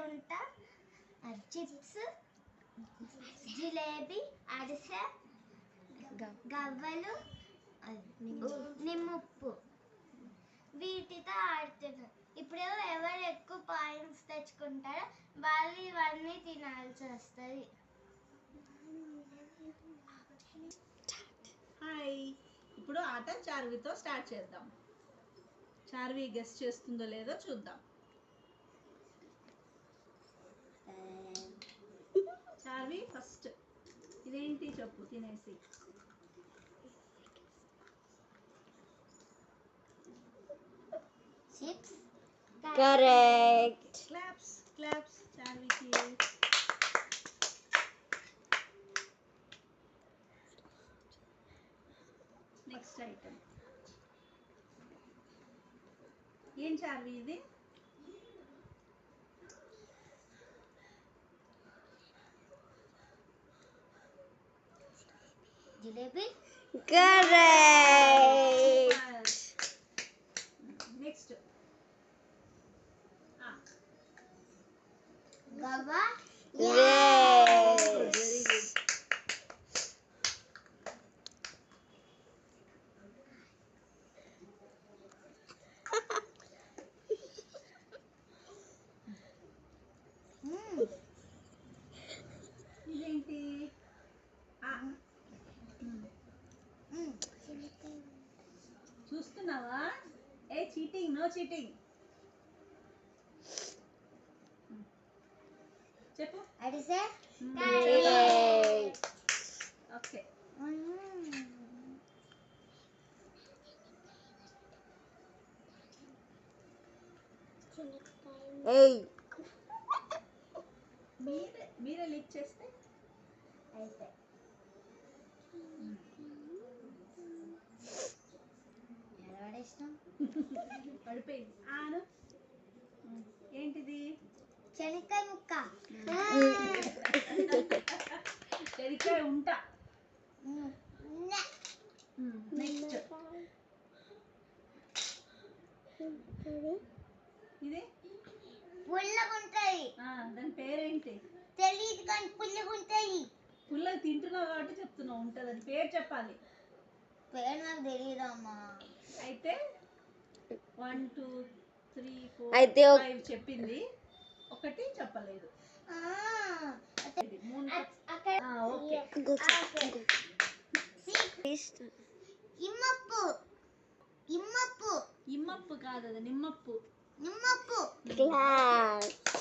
ఉంటా, చిప్స్, జిలేబీ, అరిసె, గవ్వలు, నిమ్ముప్పు వీటితో ఆడుతున్నాం. ఇప్పుడు ఎవరు ఎక్కువ పాయింట్స్ తెచ్చుకుంటారో వాళ్ళు ఇవన్నీ తినాల్సి వస్తుంది. హాయ్, ఇప్పుడు ఆట చార్వితో స్టార్ట్ చేద్దాం. చార్వి గెస్ట్ చేస్తుందో లేదో చూద్దాం. చార్వి ఫస్ట్ ఇదేంటి చెప్పు తినేసి. చిప్స్. కరెక్ట్. క్లాప్స్ క్లాప్స్ చార్వికి. నెక్స్ట్ ఐటమ్ ఏం చార్వి ఇది? జిలేబీ. కరెక్ట్. నెక్స్ట్ గవ్వ. Yes. Very good. ఇదేంటి? చూస్తున్నావా? ఏ చీటింగ్, నో చీటింగ్. చెప్పు. అరిసె. Correct. ఓకే. Hey. మీరే లీక్ చేస్తే అయితే పడేస్తాం. పడిపోయింది. ఆను ఏంటిది? శనక్కాయ ముక్క. శనక్కాయ ఉంటా. నెక్స్ట్ ఇది పుల్లగుంటది. దాని పేరేంటి? తెలియదు కానీ పుల్లగుంటది. పుల్లగా తింటున్నావు కాబట్టి చెప్తున్నావు ఉంటుంది. అది పేరు చెప్పాలి. పేరు నాకు తెలియదమ్మా. అయితే 1 2 3 4 అయితే 5 చెప్పింది, ఒకటి చెప్పలేదు. ఓకే. ఇమ్మప్పు. ఇమ్మప్పు. ఇమ్మప్పు కాదు, అది నిమ్మప్పు. నిమ్మప్పు. Clap.